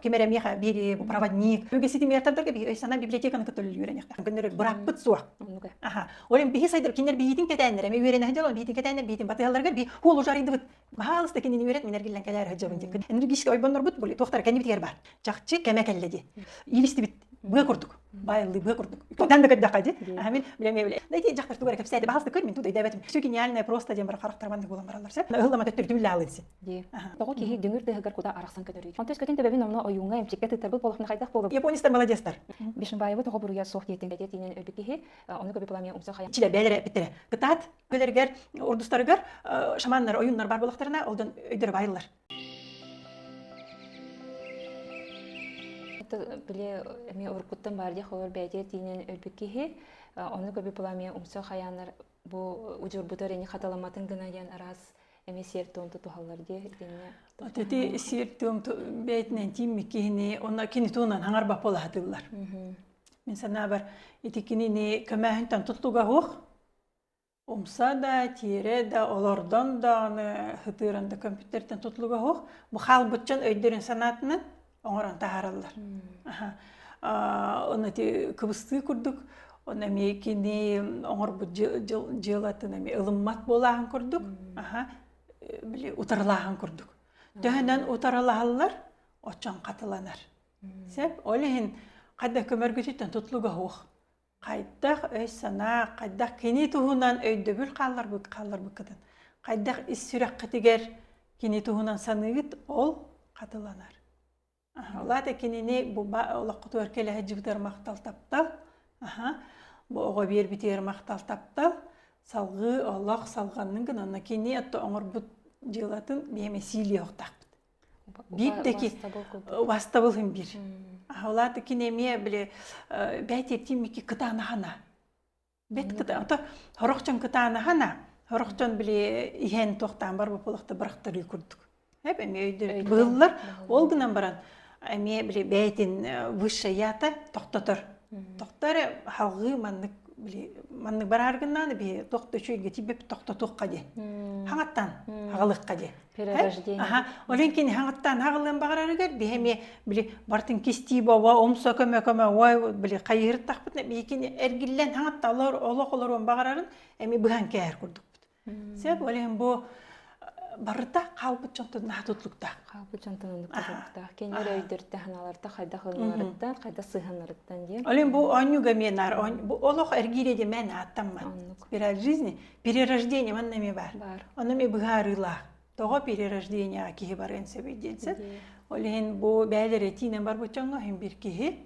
Кемеремеха бири проводник. Бүге сити мертардарга би сана библиотеканы көтөлү үйренекта. Гөнөр бураппыт суак. Аха. Олен бихи сайдар кинер бихитин кетенер. Эме үйрене хажал бихитин кетенер бихитин батыяларга би хулу жарынды бит. Баалыста кинени үйрет минер килен келер хажабын дик. Энергичке ойбоннор бут були. Тохтар кени битер бар. Жакчы кемекелледи. Илисти бит. Быга курдук. Байлы быга курдук. Тодан да кадакади. Амин билеме. Дайти жактар тугара кепсәде баалысты көрмин тудай дәбәтим. Все гениальное просто дем бар характарманды булам баралар. Сәп. Ыгылама төттүр дүлле алынсы. Ди. Тога ки дүңүр дегер куда араксан көтөрүй. Онтес көтен төбөбүн омно оюңга эмчекке тытырбыт болохна кайдак болду. Японистар молодецтар. Бишинбаева тога буруя сох диетин дәтинен өбекеһи, аны көбе пламия умса хая. Чиле бәлере биттере. Кытат көлергер урдустарыгар шаманнар оюннар бар булактарына олдан өйдөр байлар. Биле эми уркуттан бар ди холор бәйде тинен өбекеһи, аны көбе пламия умса хаянар бу ужурбутор эни хаталаматын гына ян арас эми сертон тутухалар ди тине. Тети сертон бәйтнен тимми кини онна кини тунан хаңар бап бола хатылар. Мен сана бар итикини көмәһентан туттуга хух. Умса да, тире да, олордан да, аны хытырында компьютерден тутлуга хух. Бу халбытчан өйдөрүн санатынан оңоран тахаралар. Оны те кыбысты курдук. Оны эми кини оңор бу жылатын эми ылыммат болаган курдук. Биле утарлаган курдук. Төһөнөн утаралалар, очон катыланар. Сеп, олehen кайда көмөргүтүтөн тутлуга хух. Кайдах өй сана, кайдах кини туһунан өйдөбүл каллар быккытын. Кайдах ис-сүрәк кытыгер кини туһунан саныгыт ол катыланар. Олата кинини бу олоққут өркеле хаҗибтер мактал таптал. Бу ого бер битер мактал таптал. Салгы Аллах салганның гына кини атты оңор бут жилатын беме сили октак. Биттеки вастабылым бир. Олата кинеме биле бәйтетим ки кытана хана. Бет кыта ата хорокчон кытана хана. Хорокчон биле иһен токтан бар бу полыкты бырыктыры күрдүк. Хеп эме өйдө быллар ол гынан баран. Эме биле бәйтин высшая ята токтотор. Токтары халгы маннык бараргынан би токточуйга тибеп токтотукка ди. Хаңаттан хагалыкка ди. Перерождение. Оленкин хаңаттан хагалын багарарыгар беме биле бартын кисти баба омса көмө ой биле кайыр такпыт бекин эргиллен хаңатта олоколорун багарарын эми быган кээр курдук. Сеп олен бу барыта калбыт чонтон натутлукта. Калбыт чонтон натутлукта. Кенер өйдөртө ханаларда кайда хылмарыттан, кайда сыханарыттан ди. Олен бу онюга менар, бу олох эргиреде мен аттамман. Бир жизни, перерождение маннами бар. Онами быгарыла. Того перерождение кихи барын себеденсе. Олен бу бәлере тинен бар бучаңга хем бир кихи.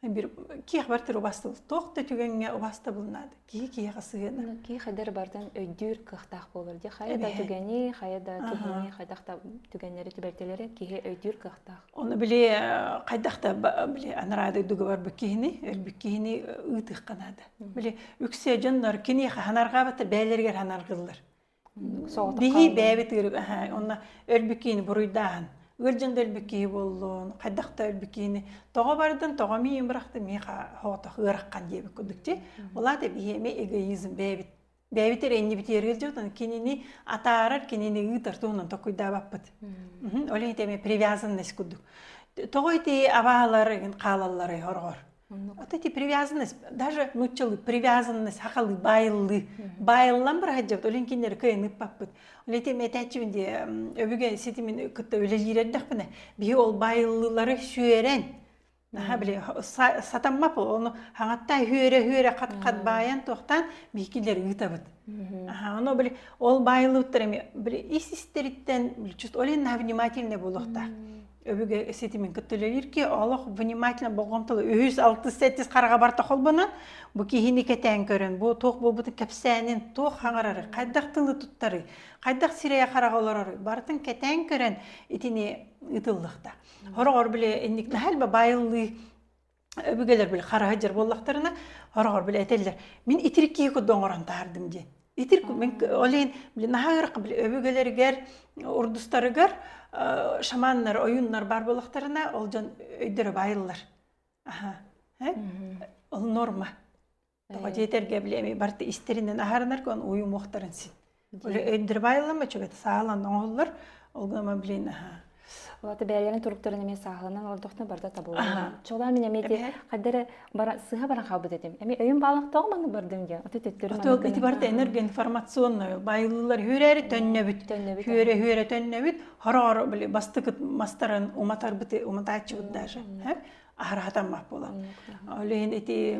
Bir kih bartır ubastı. Toqta tügenge ubastı bulunады. Kih qasıgına. Kih xadar bardan öydür qıhtaq bolur. Xayda tügeni, xayda kihini, xaydaqta tügenleri tüberteleri kih öydür qıhtaq. Onu bile qaydaqta bile anarada dugu var bu kihini, bu kihini ıtıq qanadı. Bile ükse canlar kini hanarga batır bəylerger hanargıllar. Bihi bəybi tırık. Ona ölbükini buruydan. Urjan delbiki bollon, qaydaqta ölbikini toğa bardan toğa miyim bıraktı miha hota hıraqan diye büküdükçe. Ola da biheme egoizm bebit. Bebiter enni bitergel jotan kinini atarar kinini ıtar toğundan tokuyda bapıt. Olay teme привязанность kuduk. Toğa ite avalar qalalları horgor. Вот эти привязанность, даже нучалы привязанность, хакалы байлы, байлан бір хаджабд, олен кинер кайнып паппыт. Олете метачивинде өбүгө сетимин кытта өлелирердак бина. Би ол байлылары сүйерен. Биле сатаммап оны хаңаттай хүйөрө кат баян токтан бикилер ытабыт. Оны биле ол байлыктар эми биле истериттен чуст олен внимательный болокта. Öbüge setimin kıttılayır ki Allah vanimatına boğamtalı 3-6-7 qarağa barta холбанан bu kihini keten körün bu toq bu bütün kapsanin toq hangararı qaydaqtılı tuttarı qaydaq sireye qarağaları bartın keten körün itini ıtıllıqta. Horor bile endik halba bayıllı öbügeler bile qarahajar bollaqtarına horor bile eteller. Min itirikki kudoğoran tardım diye. İtirik men olen bile nahayırq bile öbügeleri ger urdustarı ger şamanlar, oyunlar bar bolaqtarına oljan öydürü bayıllar. Ol norma. Toğa jeterge bilemi bartı isterinden aharanar ki onu uyum muhtarın sin. Öyle öydürü bayıllama çöbet sağlan oğullar olgama bilen Олаты бәлерин туруктарын эме сахалынан олдохтун барда табылды. Ага. Чола мен эмети каддары бара сыга баран хабыт этим. Эми өйүн баалыктагы маны бардым ди. Аты төттөрүм. Ото ити барда энергия информационная байылылар хүрәри төннөбүт. Хүрә төннөбүт. Хорор биле бастык мастарын уматар бите уматачыбыт даже. Ахархатан мап бола. Олен ити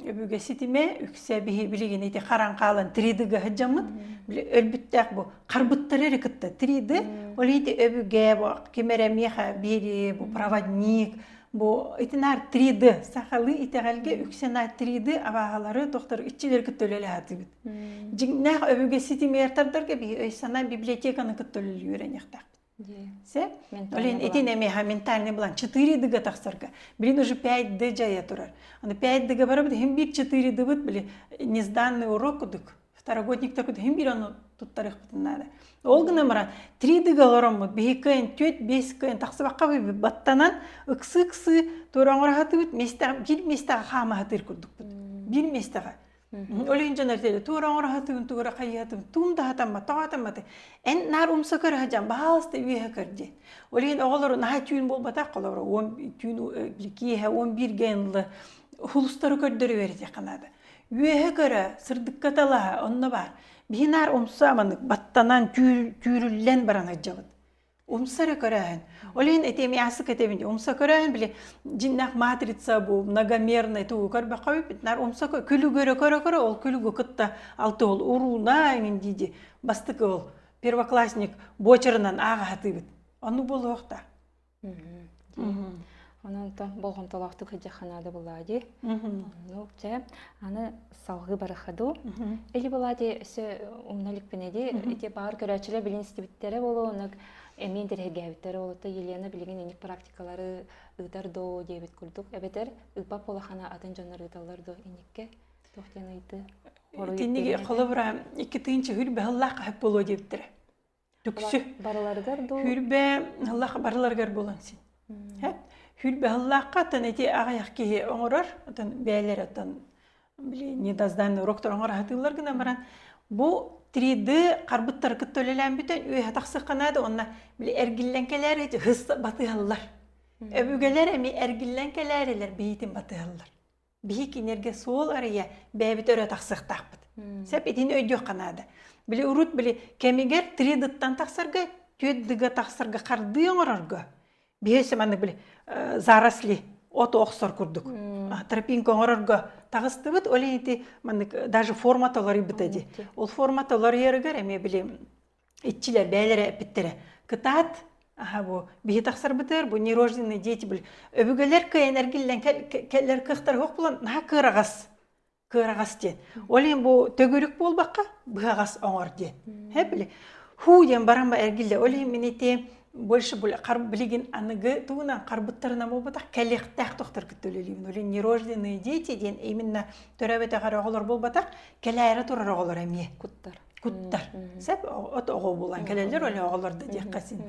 өбүгө ситиме үксө бихи билеген ити караңкалын тридыга хаджамыт. Биле өлбүттак бу карбыттар эрекитте триды. Ол ити өбүгө бу кемере меха бири бу проводник бу итинар триды сахалы итегалге үксенар триды абагалары доктор ичилер күттөлөлө атыбыт. Жигнах өбүгө ситиме ертардарга би өйсана библиотеканы күттөлөлү үйрөнөктак. Се? Олен этин эме ментальный план 4 тахсарга. Блин уже 5 жая турар. Аны 5 барабыт хем бир 4 бит биле незданный урок кудук. Второгодник такой хем бир аны туттарых надо. Ол гына мара 3 лоромут бейкен төт 5 кен тахсыбакка би баттанан ыксы тураңыр хатыбыт места бир места хама хатыр курдук бит. Бир местага. Олен жанартеле тураңыр хатыбын тура кайятым тумда хатамма таатамматы. Эн нар умсакар хажам баалсты үйе кырды. Олен оголор на түйүн болбата колор 10 түйүн билкие 11 генлы хулустары көрдөрү берди канада. Үйе көрө сырдыкка тала онно бар. Бинар умсаманы баттанан түйрүллен баран хажабыт. Умсары көрәһен. Олен этеми асык этеминде умса көрәһен биле жиннак матрица бу многомерный туу көрбө коюп нар умса күлү көрө ол күлүгө кытта алты ол уруна мен диди бастык ол первоклассник бочерынан ага хатыбыт. Аны болуокта. Анан та болгон талакты кыжаханада булади. Ну, че аны салгы барахаду. Эли булади се умналык пенеди эти бар көрөчүлөр билинстибиттере болуу, эмин дерегебиттер олута Елена билген эник практикалары ыдар до дебит курдук. Эбетер ыпа полахана атын жонор ыдалар до эникке тохтен ыйты. Тинниге колобра 2-нчы хүрбе Аллах хап болуу дептир. Түксү бараларгар до хүрбе Аллах бараларгар болонсин. Хүрбе Аллахка танети агаяк ки оңорор, атын бәйлер атын биле недаздан уроктор оңор хатылар гына баран. Бу 3D карбыттар кыттөлөлөн бүтөн үйө таксыканады, онна биле эргилленкелер хыс батыаллар. Өбүгөлөр эми эргилленкелерлер бейтин батыаллар. Бийик энерге сол арыя бәбит өрө таксыктакпыт. Сеп этин өйдө канады. Биле урут биле кемигер 3D-тан таксарга, 4D таксарга карды оңорорго. Бейсе маны биле заросли от оксор курдук. Тропинка оңорорго тагыстыбыт, олейти маны даже форматалары битеди. Ол форматалары еригер эме биле итчилер бәйлере эпиттере. Кытат бу бии таксар битер, бу нерожденный дети бил. Өбүгөлөр ка энергиялен келлер кыктар хок булан на кырагас ден. Олен бу төгөрүк болбакка быгагас оңор ден. Биле ху ден барамба эргилде олен минете больше билеген аныгы туынан карбыттарына болбатак келектак доктор күттөлөлүбүн. Олен нерожденные дети ден именно төрөбөтө караголор болбатак келайры турароголор эми куттар. Сеп от ого булган келелер оле оголорду деккасин.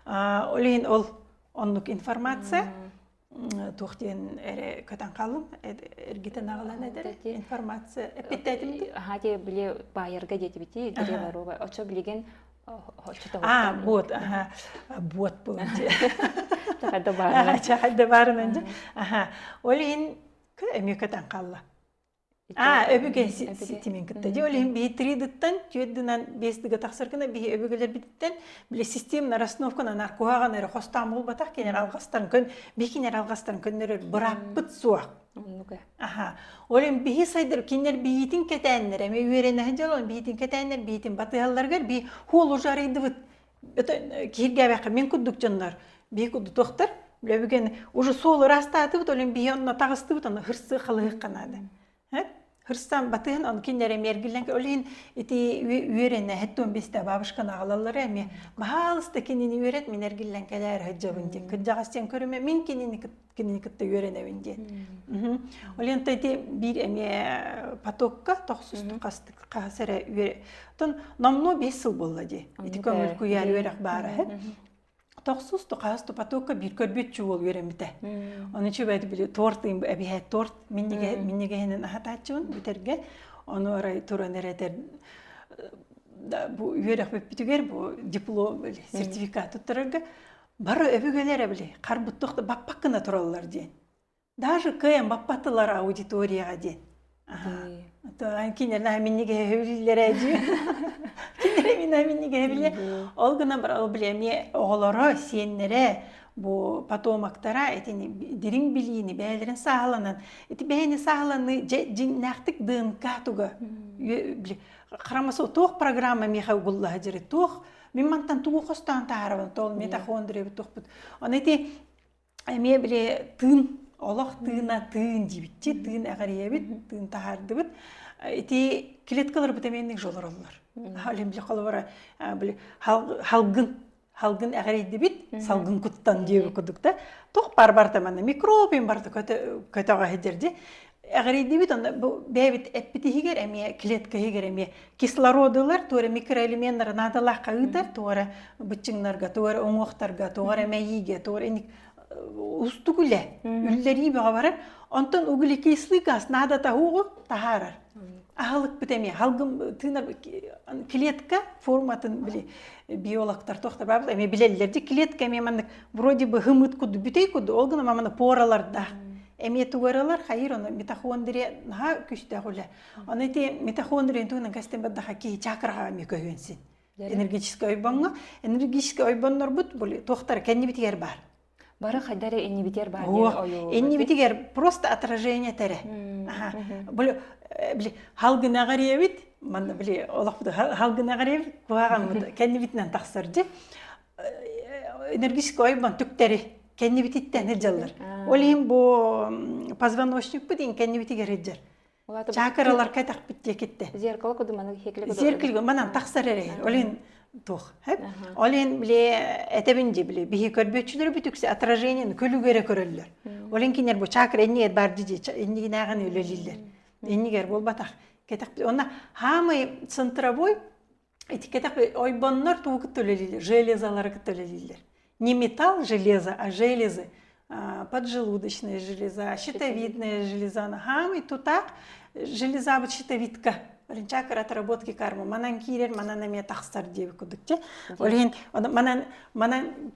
Олен ол оннук информация тохтен эре көтөн калым эргитен агалан эдер информация эпитетимди. Хаде биле байырга жетибити дереварова очо билеген вот болончу. Чахадда барынанчы. Олин көтөн калла. Өбүгө ситимен кытта. Олин би 3D-тан 4D-нан 5D-ге таксыркына би өбүгөлөр биттен биле системный расстановканы наркоаган эре хостан болбатак кенер алгастарын көн бекинер алгастарын көннөр бураппыт суак. Олен бии сайдыр кинер биитин кетеннер, эме үйрене жалон биитин кетеннер, биитин батыалларгар би хол жарыйды бит. Өтө киргебек мен кудук жоннор. Би куду токтор, билебеген уже сол растаты бит, олен би онна тагысты бит, аны хырсы кылык канады. Хырстан батыгын он кинер эмергилен олен эти үйрене хеттон бесте бабышкан агалалар эме баалысты кинини үйрет мен эргилен келер хаджабын ден. Кыджагастен көрөмө мен кинини кытта үйренебин ден. Олен тайти бир эме потокка 900 кастык касере үйре. Тон намно 5 жыл болду ди. Эти көңүл куяр үйрек бары. 900 кастык потокка бир көрбөтчү бол үйремите. Onun için ben bile tortayım, bir tort minnige henin ahataçın biterge. Onu arayı turan ereter. Bu üyerek bir bitiger bu diplom sertifikat tutturarga. Бары өбүгелер биле, карбуттукты баппаккына тураллар ден. Даже кыян баппатылар аудиторияга ден. Кинер наминниге хөбүллер әжі. Кинер мен наминниге хөбүллер. Ол гына бір ол біле, ме оғылары, сеннері, bu patomaktara etini dirin biliyini bälerin sağlanan eti bäni sağlаны jinnaktik dın katuga qaramasa toq programma mi xawgulla jere toq mimmantan tuğustan taravan tol mitahondre toq but oneti me bile tın Allah tığına tığın dibitçi tığın agariyebit tığın tahardıbıt eti kiletkalar bitemenlik jolar ollar halim bile qalvara bile halgın әғарейді бит, салгын құттан деуі күдік да. Тоқ бар-барта мәні микробин барды көтіға хедерді. Әғарейді бит, бәйбіт әппіті хегер, әме клетка хегер, әме кислородылар, туары микроэлементтар надалаққа ұйтар, туары бұтчыңларға, туары оңуқтарға, туары мәйіге, туары ұсты күлі, үллері беға барар. Онтан үгілі кислы газ надата хуғы тахарар. Ахалык бітеме, халгым тынар клетка форматын біле биологтар тоқтар бабыз, әме білелерді клетка әме вроде бы хымыт күді, бүтей күді, олғына маманы пораларда. Әме туаралар, хайыр, оны митохондрия наға күшті ғылы. Оны әте митохондриян туғынан кәстен баддаға кей чакраға әме көйенсін. Энергетический ойбанға, энергетический ойбанлар бұд, тоқтар кәнне бітігер бар. Бары қайдары эннибитер бар ден ойу. Эннибитер просто отражение тәрі. Халгын ағаребет, манда біле, олақпыды, халгын ағаребет, бұғаған кәннибитінен тақсырды. Энергетический ойбан түктәрі кәннибитеттен әржалар. Олейін бұл позвоночник бұдың кәннибитігер әржар. Чакыралар қайтақ бітте кетті. Зеркалы күді маны хекілі күді? Зеркілі манан тақсыр әрі. Олейін тух. Олен биле этебинде биле бихи көрбөчүлөр бүтүксе отражениени көлүгөрө көрөллөр. Олен кинер бу чакыр энниге бар диже, энниге наган өлөлүлөр. Эннигер болбатак. Кетак онна хамы центровой этикетак ойбоннор тугут өлөлүлөр, железалар өлөлүлөр. Не металл, железо, а железы. Поджелудочная железа, щитовидная железа. Хамы тутак железа бут щитовидка. Чакыр отработки карма. Манан кирер, манан эме тақсар деп күдікте. Олен манан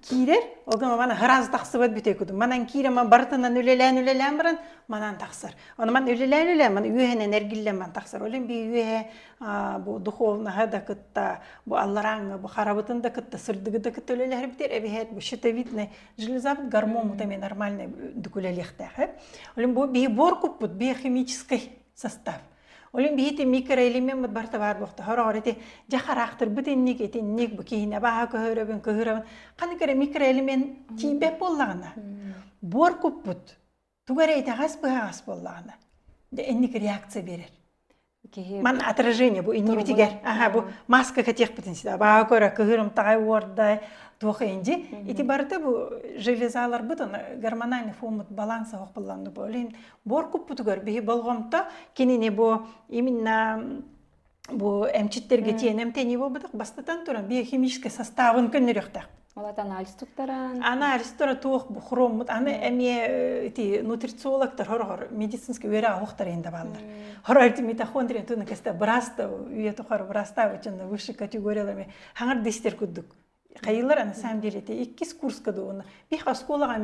кирер, олгама мана хыраз тақсыбат бите күді. Манан кирер, ман бартынан үлелән баран, манан тақсар. Оны ман үлелән, ман үйен энергилен ман тақсар. Олен би үйе bu духовнаға да кытта, bu аллараңы, bu харабытын да кытта, сырдығы да кытта үлелер бітер, әбихет, bu щитовидный железа бит гормон мутами нормальный дүкүлелехтәх. Олен bu би бор куппут, би химический состав. Олен бейте микроэлемент бұд барты бар бұқты. Хорағыр ете жақарақтыр бұд еннек етеннек бұ кейіне баға көхірабын. Қаны кәрі микроэлемент тейбек болағына. Бор көп бұд. Туғар ете ғас бұғас болағына. Еннек реакция берер. Ман отражение бұ енне бітігер. Бұ маска кәтек бұтын сida. Баға көрі көхірім тағай ордай тоқы енде. Еті барты бұ железалар бұд, гормональный фомут баланса оқпыланды бұ. Олен бор көп бұтығыр. Бейі болғымта кенене бұ именно бұ әмчеттерге тейін әмтені бұ бұдық бастатан тұран бейі химический составын көніріқтақ. Олат анализ тұқтаран? Анализ тұра тоқ бұ хром бұд. Аны әме нутрициологтар хорғыр медицинский өре ағуқтар енді балдар. Хорғыр митохондриян тұны кәсті браста, үйе тұқар браста өчінді высший категориялармен хаңыр дестер күддік. Қайылар, на самом деле, это 2 курска дуына. Бих асколаға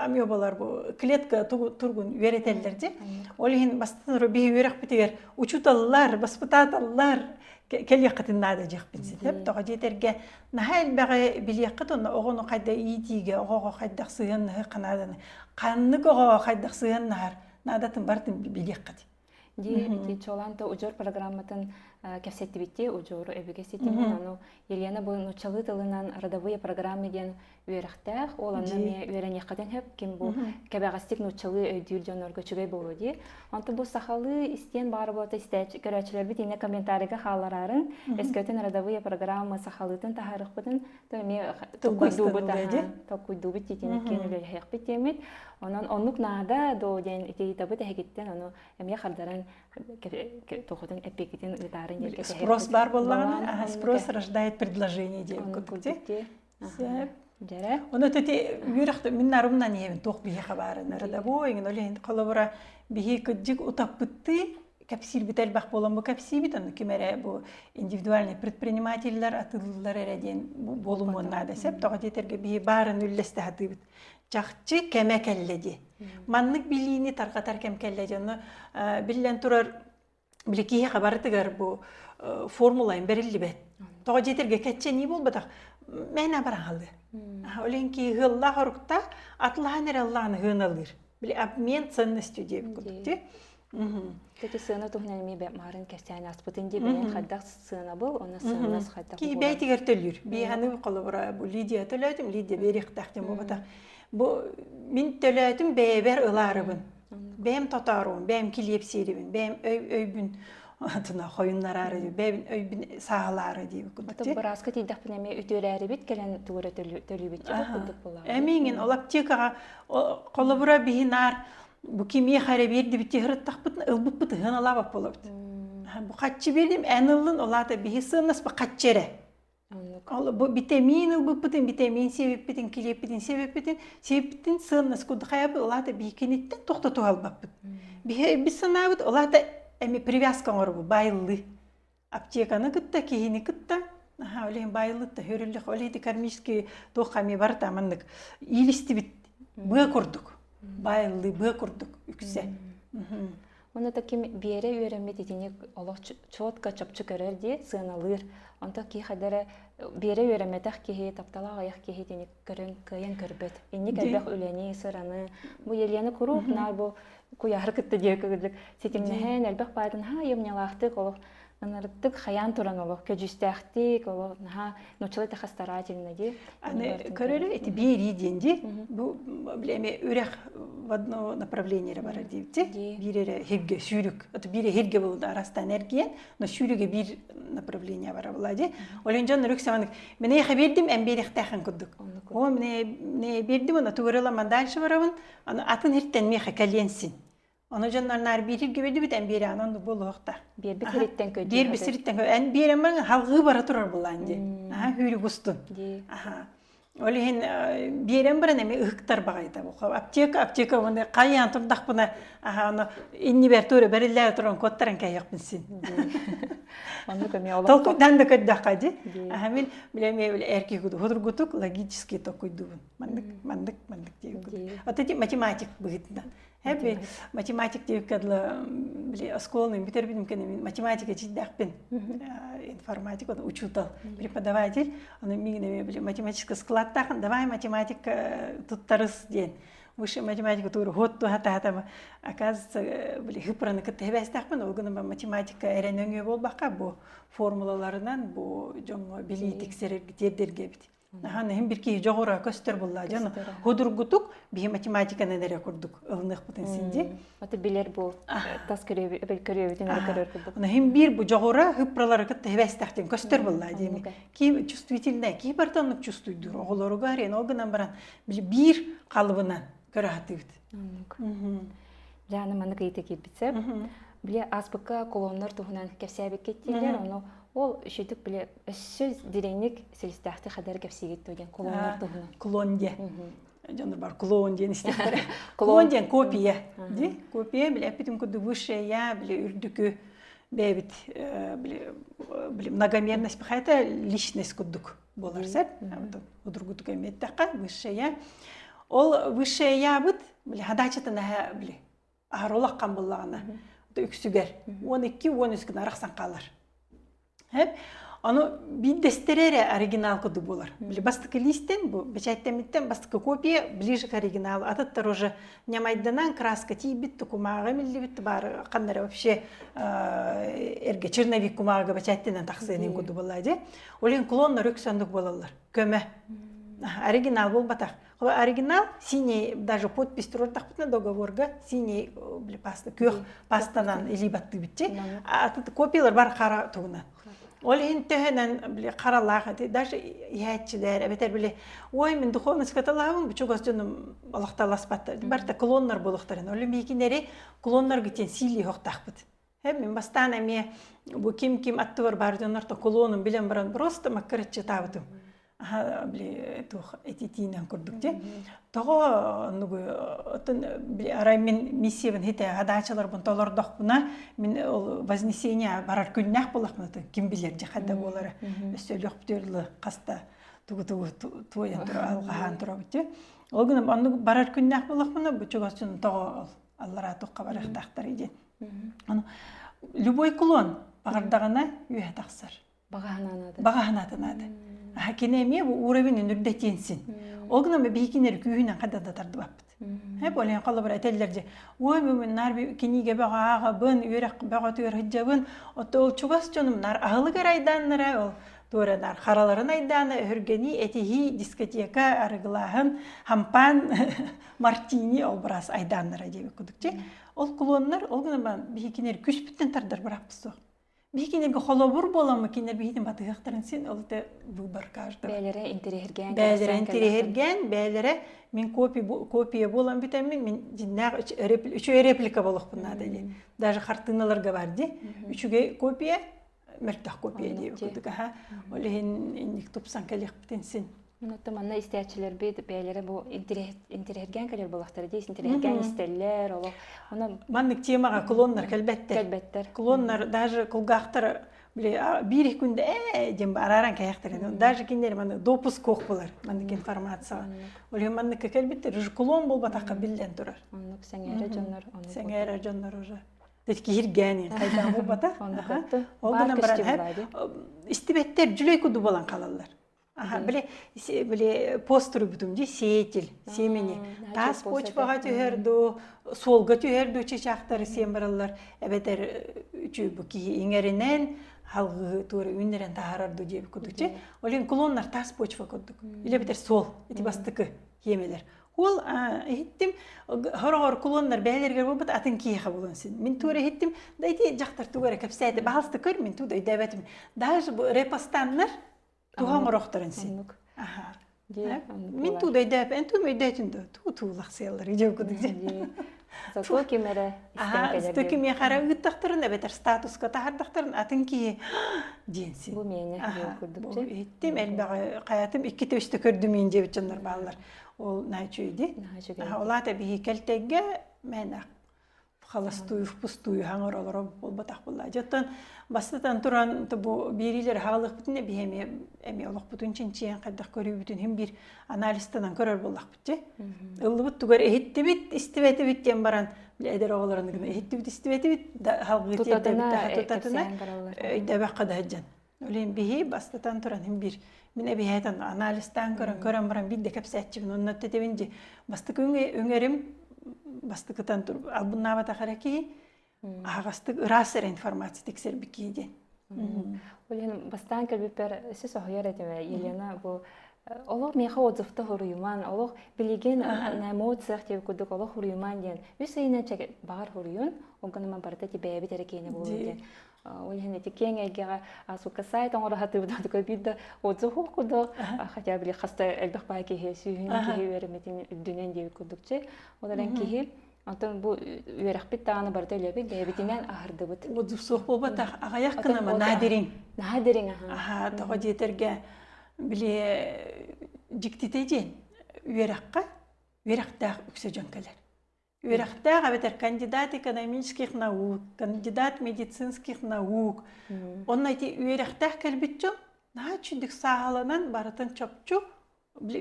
амебалар бұ клетка тұрғын өретелдерде. Олеген бастан бейі өрек бітігер учуталлар, баспытаталлар келек қытын нады жек бітсетіп. Тоға жетерге нахайл бәғі білек қытын оғыны қайда иетиге, оғыға қайдақ сыйынны қанаданы. Қаннық оғыға қайдақ сыйынны надатын бартын білек қыты. Ди чоланта ужор программатын кәсетті бітте, ужору әбіге сетімін, ану Елена бұл нұчалы тылынан родовые программы ден үйеріқтәқ, ол аннаме үйерен еққатын хөп, кем бұл кәбәғастик нұчалы өйділ жонорғы чүгей болу де. Анты бұл сақалы істен бары болта істәч көрәчілер біт ене комментарийға қаларарын, әскөтін родовые программы сақалытын тахарық бұтын, тоққойду бұт етенекен өлі хәйқ біттемет. Онан онлук нада до ден итебит хегиттен ону эмге хардаран тохотун эпекитин ытарын жерге спрос бар болган, спрос рождает предложение деп көтүкте. Жара. Ону тети юракты мен нарымнан ебин тох бие хабары нарада бо ingen олен колобора бие кыджик утап битти кәпсир бит әлбақ болан бу кәпсир бит, аны кемере бу индивидуальный предпринимательлер атылылар эреден болумонна десеп, тоға жетерге бии барын үллесті хаты бит. Жақчы кәмә кәлледи. Маннык билини тарқатар кәм кәлледи. Биллен турар білекейе қабарытығар бу формулайын берілі бәт. Тоға жетерге кәтче не бол бадақ? Мәйна баран қалды. Оленки ғылла хорукта атлаған әрі Алланы ғын алыр. Біле обмен ценностью деп күдікті. Теки сына тухнан бе марын кәсәне аспытын деп бен хаддак сына был, оны сынас хаддак. Ки бәйтигер төлүр. Би ханы колобра бу Лидия төлөтүм, Лидия берих тахтым бата. Бу мин төлөтүм бәбер ыларыбын. Бәм татарым, бәм килепсерибин, бәм өйбүн атына хоюннар ары деп, бәм өйбүн сагалары деп күдүктү. Ата браска тидак бине үтөләре бит келен тугра төлүбит деп күдүк була. Эмиңин ол аптекага колобра бихинар bu kimye xare berdi bitti hırıttaq bıtın ılbıp bıtı hına lava polabdı. Bu kaççı berdim enılın olata bir hissınız bu kaççere. Bu vitamin ılbıp bıtın vitamin sebep bitin kilep bitin sebep bitin sığınız kudu xayabı olata bir kenitten toxtatu halbap bıtın. Bir sınavıd olata emi привязка var bu bayıllı. Aptekanı kıtta kihini kıtta. Öyle bayıllı da hörüllük öyleydi karmişki toxami var tamanlık. İlisti bit. Bığa kurduk. Bayıldı, bığa kurduk, yükse. Onu da kim bir yere öğrenme dediğini Allah çoğutka çapçı görer diye sığınalır. Onda ki kadere bir yere öğrenmedik ki taptala ayak ki dediğini görün kıyan körbet. İnni körbek öleni sıranı bu yerlerini kurup nar bu kuya harekette diye kırdık. Setimnehen elbek baydın ha yemnyalaştık olup anırttık hayan turan olup köcüstektik olup ha noçalı da старательно diye. Аны көрөрү эти бери денди бу билеме үрек в одно направление бар дейти. Бирере херге сүйрүк. Это бире херге болду араста энергия, но сүйрүгө бир направление бар булади. Оленжон рюксаман мене хабердим эмберихтахан кудук. О мене бердим аны тугураламан дальше барабын. Аны атын херттен меха каленсин. Onu canlarlar bir gibi biten bir anın buluqta. Bir bitiritten kötü. Bir bitiritten kötü. En bir ama halgı bara turar bulandı. Aha hürü gustun. Aha. Olihin bir en bara nemi ıhktar bağaydı bu. Apteka onu kayan turdak buna. Aha onu inni bertore beriller turan kottaran kayak binsin. Onu kami Allah. Tolkudan da kadakadi. Aha ben bileme erkek gudu. Hudur gutuk logistiski tokuydu. Mandık diye. Atati matematik bıgıtından. Hep matematik diye kadla bile школный bitirdim kendimi matematika cidden информатик onu учутал преподаватель onu мигне bile математический склад тахан давай математик туттарыс ден высшая математика туру хотту хата оказывается bile хыпраны кытты хебестахпын ол күнү математика эренөңө болбакка бу формулаларынан бу жоңго били тексерерге тердерге бит. Aha hem bir ki jogora köster bulla jana hudurgutuk bir matematikana nere kurduk ılnıq butun sindi. Ata biler bu tas körüyor bütün körüyor kurduk. Ana hem bir bu jogora hıpraları kıt hevestahten köster bulla demi. Ki чувствительный ki bartanlık чувствуйdur. Oğulları garen olgunan baran bir kalıbından körahatıydı. Jana manık ite ki bitse. Bile asbıka kolonlar tuhunan kefsebek kettiler onu ол шүтүк биле сөз диреңник селистахты хадар кепсигет деген колондар тугуна. Клонде. Жанр бар клон деген истектер. Клон деген копия. Ди? Копия биле апитим куду высшее я биле үрдүкү бебит биле многомерность бахайта личность кудук болар сеп. Удургутук эметтака высшее я. Ол высшее я бит биле хадачатына биле аролаккан буллагына. Үксүгер 12-13 араксан калар. Hep onu bir destere оригинал коду болар. Били бастыкы листен бу печаттемиттен бастыкы копия ближе к оригиналу. Аттар уже нямайданан краска тибит кумага милли бит бар кандай вообще эрге черновик кумага печаттенен таксенин коду боллади. Олен клоннор өксөндүк болалар. Көмө. Оригинал болбатак. Оригинал синий даже подпись турортакпытна договорга синий били паста көх пастанан илибатты битчи. Аты копиялар бар кара тугунан. Олин төһөнөн биле каралага даже яатчылар бетер биле ой мен духовность каталабым бучугас жөнүм Аллахталаспатты барта клоннор болуктарын оле мекинери клоннор гитен сили хоктакпыт хеп мен бастан эме бу ким аттыбар бар жөнөртө клонун билен баран просто маккырчы табытым Били тух этитинен курдук же. Того нугу арай мен миссиябын хите хадачалар бун толордох буна мен вознесение барар күннах болахмын ким билер же хада болары. Өсөлөк бүтөрлү каста тугу туян тура алгахан тура бите. Ол гына анну барар күннах болахмын бу чугасын того Аллара тукка барахтактар иде. Аны любой клон багардагана үйе таксар. Багаханады. Кинеме бу уровень нүрдө тенсин. Ол гына бейкинер күйүнөн кадада тарды баппыт. Хеп олен кала бар этеллерде. Ой мен нар киниге багага бын үйрөк бага төр хыжабын. Отол чугас жонум нар агылы гарайданнара ол тура нар хараларын айданы өргени этихи дискотека арыглахын хампан мартини ол брас айданнара деп кудукче. Ол клоннар ол гына бейкинер күчпүттен тардар бараппыз. Бейкинерге холобур боламы кинер бейдин батыгактарын сен олты выбор каждый. Бәлере интерерген, бәлере мен копия болам битемин мен жиннак үчө реплика болук бунда деле. Даже картиналарга бар ди. Үчүгө копия, мертах копия деп кудук. Олен индик тупсан келек битенсин. Нотта манна истәчләр бит бәлере бу интерерген келер булактар ди, интерерген истелләр, оло. Аны маннык темага клоннар келбеттер. Клоннар даже кулгактар бир күндө дем араран каяктар. Даже киндер маны допуск кок булар. Маннык информация. Оле маннык келбеттер же клон болбатакка билден турар. Аннык сеңере жоннор уже. Детки хиргени кайда болбата. Ол гана баран истибеттер жүлөй куду болан калалар. Биле постуру бүтүм же сеятел, семени. Тас почвага төһөрдү, солга төһөрдү чечактары сембиралар. Эбетер үчү бу ки иңеринен халгы тура үннерен тахарарды деп кудуче. Олен клоннар тас почва кудук. Иле бетер сол, эти бастыкы емелер. Ол хиттим хорор клоннар бәйлерге болбут атын кийха болонсун. Мен тура хиттим дайти жактар тугара кепсәде баалсты көр мен туда дәбәтим. Даже бу репостаннар туған рохтарын сен. Мен тудай дәп, ән тумай дәтінді, туылақ сейалар, едеу күдік. Зато кемері істен кәдер. Сто кеме қара үттақтырын, әбетер статусқа тағардақтырын, атын кейі денсін. Бұл мені едеу күрдік. Еттім, әлбәғі қаятым, екі төшті көрдімейін жебіт жонлар балалар. Ол найчуйды. Олата бейі кәлтәгге мәнақ. Халастую, пустую, хаңыр олар болбатақ болла. Жаттан бастатан туран бу берилер халық бүтіне бейеме әме олық бүтін ченчен қайдақ көрі бүтін хем бір анализтанан көрер боллақ бүтте. Ұлы бұт түгер әйетті бит, істіветі біттен баран әдер оғыларыны күні. Әйетті бит, істіветі бит, халғы тұтатына дәбәққа да әджан. Олен бейе бастатан туран хем бір мен әбейетан анализтан көрен баран бит де кәпсәтчімін. Онын өттетевенде бастық өңерім бастыкытан тур албунна бата хараки агастык ырасыр информация тексер бикиде. Олен бастан келбепер сез ояр этеме Елена бу олог меха отзывта хуруйман олог билеген эмоциях деп кудук олог хуруйман ден. Үсейне чек бар хуруйун огонма барта ти беби терекене болду. Олен эти кеңеге асука сайт оңора хатып да бидде отзыву куду хотя бы хаста элбах байки хесүн ки верметин дүнен деп кудукче. Оларен ки антон бу үйрәхбит таны барда лебе дебитинен ахырды бут. Отзыв сох болбата агаяк кына надирин. Надирин тога жетерге биле диктитеден үйрәккә үйрәктә үксе жонкалар. Үйрәктә габетер кандидат экономических наук, кандидат медицинских наук. Он эти үйрәктә кәлбитчо, начудик сагаланан баратын чопчу.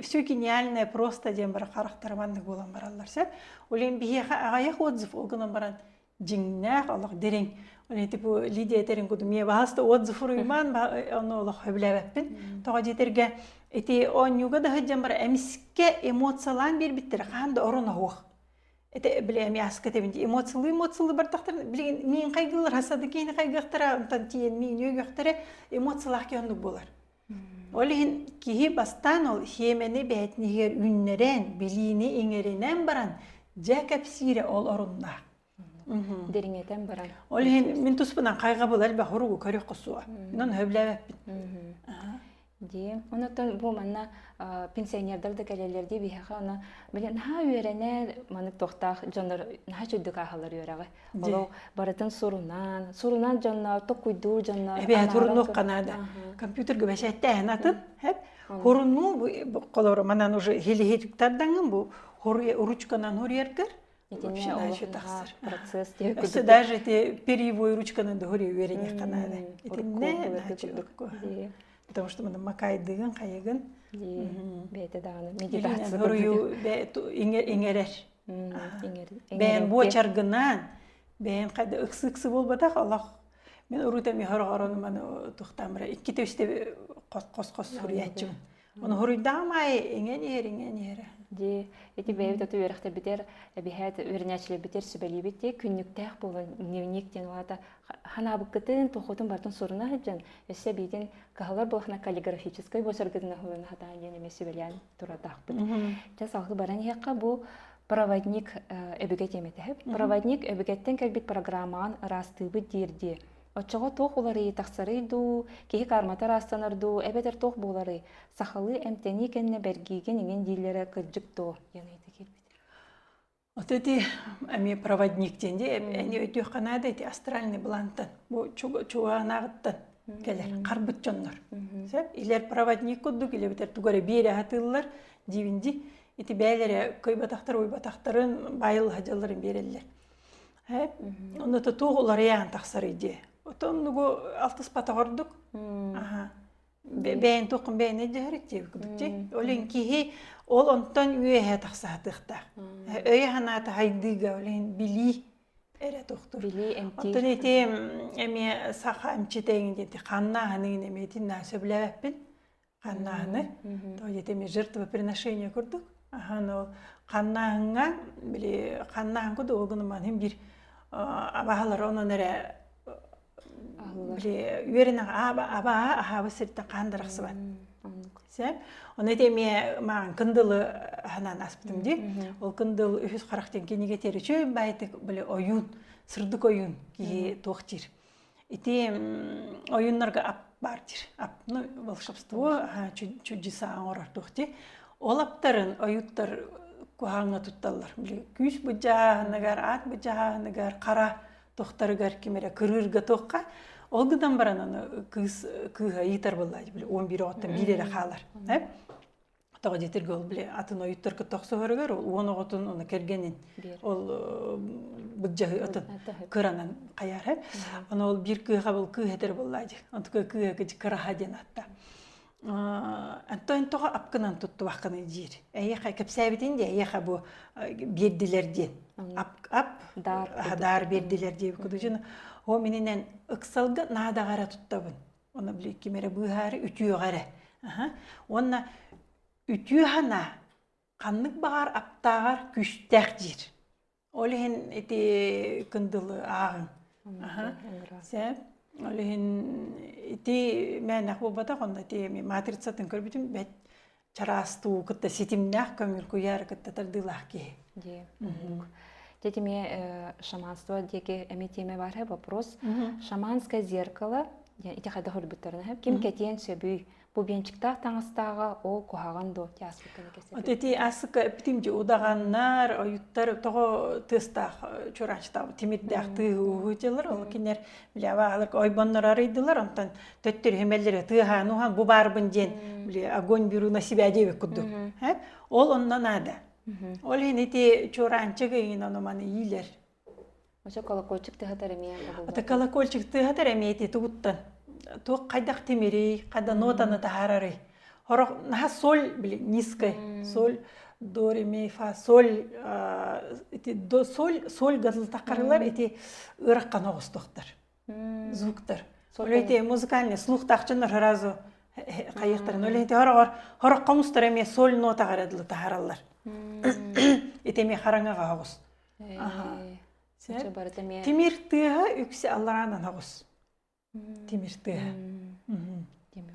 Все гениальное просто дем бар характарманлык болан баралар сәп. Олен бие агаяк отзыв олгынан баран жиңнәк алак дерең. Олен типу Лидия терен куду мие баста отзыв уйман оны алак хөбләбәппин. Тога жетерге эти он юга да хаҗам бар эмиске эмоциялан бир биттер. Ханда орона хук. Это билем яска тебинди эмоциялы бар тактыр. Билген мен кайгылар хасады кейин кайгыктыра, онтан тиен мен йөгөктөрө эмоциялар кендик болар. Олин кихи бастан ол хемени бәтнигер үннерен, билини иңеринен баран, жәкәп сире ол орунда. Дереңетен баран. Олин мен туспынан кайга бол әлбә хуругу көрөк кысуа. Мен хөбләбәп бит. Ди. Онотон бу манна пенсионердар да келелерди биһага она билен ха үйренер манык тохтах жоннор наха чөйдүк ахалар үйрәгә. Оло баратын сурунан жоннор токуйду жоннор. Эбе турнук канада. Компьютерге бәшәттә анатын, һәп хорунну колор манан уже хилихиттардангын бу ручканан хорьергер. Вообще процесс Өсі даже перьевой ручканы да хорье үйрене канада. Потому что мы макайдыгын, кайыгын. Бейте дағаны, медитация. Хорую иңерер. Бәйін бочаргынан, бәйін қайды ықсы-ықсы болбадақ, Аллах, мен ұрудами хорғараны маны тұқтамыра. Икки төсте қос-қос хорьячымын. Оны хорuyдамай, иңен-ер. Ди, эти бәйбі төті өріқті бітер, әбіхәт өрінәчілі бітер сүбәлі бітте, күнніктәқ болын, невнектен олата, ханабық кітін, тұқытын бартын сұрына ғыджан, өсі бейден қағалар болықна каллиграфическай босыргызына ғылын ғатан енеме сүбәліян тұратақ бұд. Жас алғы баран еққа бұл проводник өбігет еметі. Проводник өбігеттен кәлбет программаан растыбы дерде. Отчоға тоқ олары тақсарыйду, кейі карматар астанарду, әбетер тоқ болары. Сақалы әмтені кәнне бәргейген еңен дейлері кірджік то. Яны еті келбет. Вот эти проводниктен де, әне өте қанады, астральный бланттан, бұл чуғанағыттан кәлер, қарбыт жонлар. Илер проводник көдді, келе бітер туғары бері атылылар, дивинди, еті бәлері көй батақтар, ой батақтарын байыл хажаларын берелілер. Оны тоқ олары яғын тақсарыйды. Отон нугу алтыс пата гордук. Бәйін тоқын бәйін әді әреттегі күдікте. Олен кейі ол онтан үйе тақсатықта. Өйе ханаты хайдыға олен били әрі тоқтыр. Били әмтер. Онтан әте әме сақа әмчетегін деді. Қанна ханығын әметін нәсі біләвәппін. Қанна ханы. Той деді әме жыртывы приношение көрдік. Қанна ханға, қанна ханғы да оғыныман hem bir абағалар оның әрі үйерінің аға сірттен қандырақсы бәд. Оны деме маған кындылы ханан аспытым де. Ол кындыл үхіз қарақтен кенеге тері чөйін бәйтік ойын, сырдық ойын кейі тоқтыр. Ете ойынларға ап бар дир. Апны волшебство чудеса аңырар тоқты. Ол аптарын ойыттар кухаңа тутталар. Күш бұджағынығар, ат бұджағынығар, қара тоқтарығар кемері кіріргі тоққа. Ол ғыдан баран оны кыға етар болады. 11 оттан билері қалар. Тоға жетіргі ол атын ойыттар тоқсы ғырығар, оны ғытын оны кергенін. Ол бұджағы атын кыранан қаяр. Оны ол бір кыға бұл кыға етер болады. Онтықы кыға кыжы кыраға ден атта. Антойын тоға апқынан тұтты ваққаны жер. Әйеқа кәпсәбітін де әйеқа бұл берділерден. Дар берділерден. О мененен ықсалғы надағара тұттабын. Оны біле кемері бұғары үтіе ғары. Оны үтіе ғана қанлық бағар аптағар күштәқ жер. Олығын әте күнділі ағын. Сәп. Олығын әте мәнақ болбадақ, онда әте матрицатын көрбітім бәт чарасту күтті сетімнәқ көмір көйәрі күтті тардылақ кей. Дети мне шаманство, деки теме варhe вопрос. Шаманское зеркало, я эти хада хурбуттарны. Ким кетен сөбүй бубенчиктах таңыстағы ол кухаган до тясыкка некесе. Вот эти асыка битимже удаганнар, оюттар того тыстах чурачтабы тимиддах тыгылар, ол кинер билябалар ойбоннар арыйдылар, онтан төттөр хемеллери тыганухан бу барбын ден, биле огонь беру на себя дебек кудду. Ол оннан ада. Ол эти чуранчыгы инаны маны ийлер. Ошо колокольчик тыгатар эме. Ата колокольчик тыгатар эме эти тугуттан. Тук кайдак темирей, кайда нотаны тахарары. Хорок наха соль биле низкой, соль до ре ми фа соль эти до соль гадыл такарылар эти ыракка ногостуктар. Звуктар. Ол эти музыкальный слух тахчынар разу кайыктарын. Ол эти хорок комустар эме соль нота гарадылы тахаралар. Эти ми хараңага агыс. Тимир тыга үксе алларанан агыс. Тимир тыга.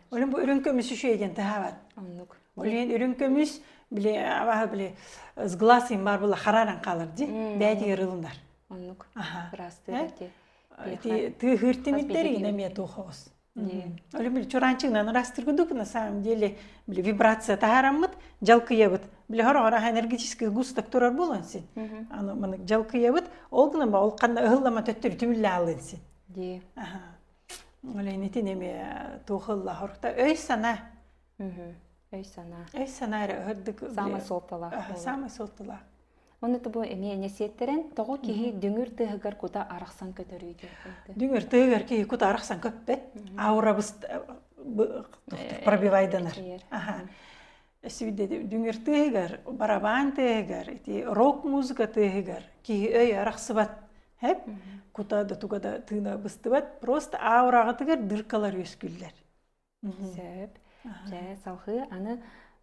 Олен бу үрүнкөмүс үшөйден тахабат. Олен үрүнкөмүс биле абага биле с глазым бар була хараран калыр ди. Бәди ырылындар. Расты эти. Эти тыгыртымиттер ине ме тухос. Öyle bir çorançığından rastırgıdık на самом деле bile вибрация тагараммыт жалкыябыт. Биле хора энергетический густак турар болонсин. Аны мына жалкыябыт, ол гына ба ол кандай ыгыллама төттөр түмүлле алынсин. Ди. Аха. Öyle netin eme tohılla horta öy sana. Öy sana. Öy sana hırdık. Самый солтала. Самый солтала. Оны тубу эме несеттерен того кихи дүңүр тыгыр кута араксан көтөрүйдү. Дүңүр тыгыр ки кута араксан көппет. Аурабыз пробивайдынар. Аха. Эсвиде дүңүр тыгыр, барабан тыгыр, рок музыка тыгыр ки өй араксыбат. Hep kutada tugada tığına bıstıbat просто aurağı tığır dırkalar ösküller. Söp. Salgı anı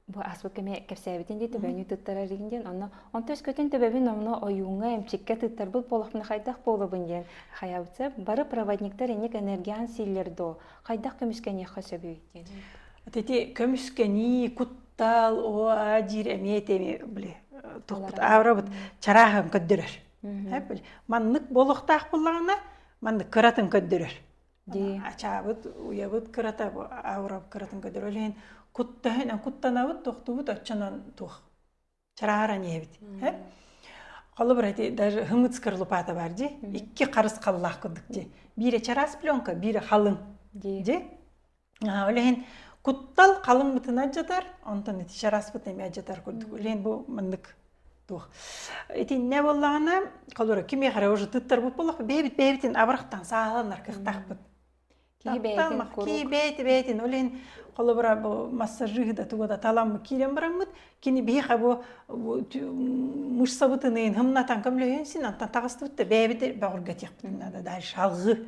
bu asbık keme kepsebiten de töbeni tuttara riginden onu on tös kötün töbebin onu oyunga emçikke tuttar bu polakны хайдах болобын ден хаябытса бары проводниктер энек энергиян силлердо хайдах көмүскене хасабыйт. Тети көмүскени куттал о ажир эметеми биле тоқтут аурабыт чарахын көддөрөр. Hep böyle. Manlık boluqtaq bullağına, manlık kıratın köddürür. Açabıt, uyabıt kırata, avrab kıratın köddürür. Öyle kuttanabıt, toxtubut, açanan tuğ. Çaraharan yebit. Qalı bir eti, даже hımıtskır lupata var. İki qarız qallaq kuduk. Biri çaras plonka, biri halın. Öyle kuttal qalın bıtına jatar, ondan eti çaras bıtına jatar kuduk. Öyle bu manlık. Ити не боллағына, қалуыра, кеме қара уже тұттар бұп болақ, бейбіт абырақтан сағаланар қықтақпыт. Ки бейті, олен қалуыра массажиғда тұғыда таламы келем барамыд, кені бейқа бұ мұшса бұтынайын хымнатан көмлейінсін, антан тағысты бұтты бейбіт бағырға текпітін, дәл шалғы.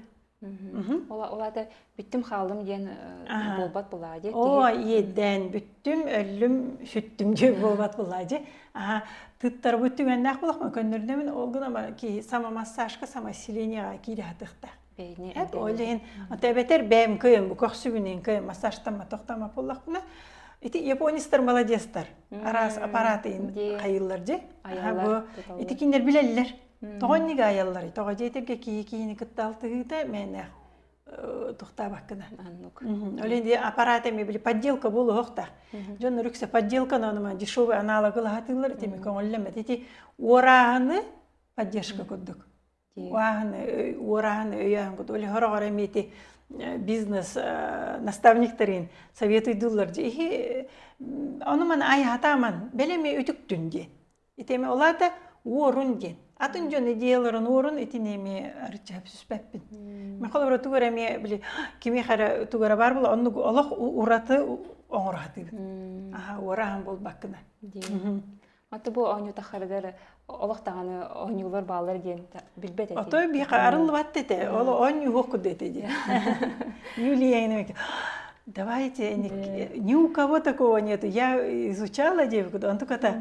Олады бүттім қалым ден болбат болады. О, еден бүттім, өлім, сүттім де болбат болады. Тұттар бүттім әннақ болақ ма көндірдемін, олғын ама ки сама массажға, сама селенияға кейді атықта. Олейін, тәбетер бәйім көйім, бұл көқсүбінен көйім, массажтама, тоқтама болақ бұна. Японистар молодестар, арас аппаратыйын қайылар же. Итікіндер білелілер. Тоғын неге аяллар, тоға жетерге кейі-кейіні күтталтығыда мәні тұқта баққына. Оленде аппаратами білі подделка болу оқтақ. Жон үріксе подделканы оныма дешевый аналогылы хатылар, темі көңіллемет. Еті орағыны поддержка күддік. Орағыны өйяғын күдді. Оле хорағар әметі бизнес наставниктерін советуйдылар. Оныман ай хатаман, бәлеме өтіктін де. Етеме олады орын ден. Атын жон идеяларын орын етінеме арычап сүспәппін. Мен қолы тугара ме біле кеме қара тугара бар бұл, оны олық ураты оңыраты бін. Орағын бол баққына. Аты бұл оңы тақырдар олықтағаны оңылар балар ден білбет әтен. Отой бейқа арылы бат деді, олы оңы оқы деді. Юлия енемеке. Давайте, ни у кого такого нету. Я изучала девку, он только-то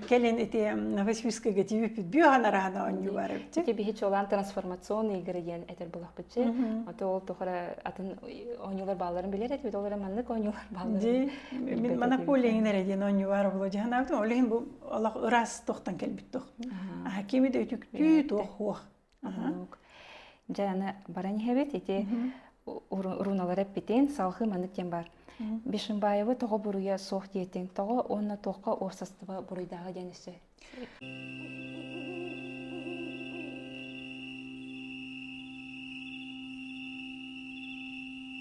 келен эти новосибирская ГТВ бюгана рано он не варит. Тебе хич olan трансформационный ингредиент этер булах битсе. Аты ол тухара атын оңюлар балларын билер эт бит олар маннык оңюлар балларын. Ди, мен монополия инерден оңю бар було жаһанабы. Олен бу Аллах ырас тохтан келбит тох. Кеме де өтүктү тох. Жана баран хебет эти уруналар эппитен салхы манныктен бар. Бишимбаева тоғы бұруя соқ диетен, тоғы онна тоққа орсастыва бұруйдағы денесі.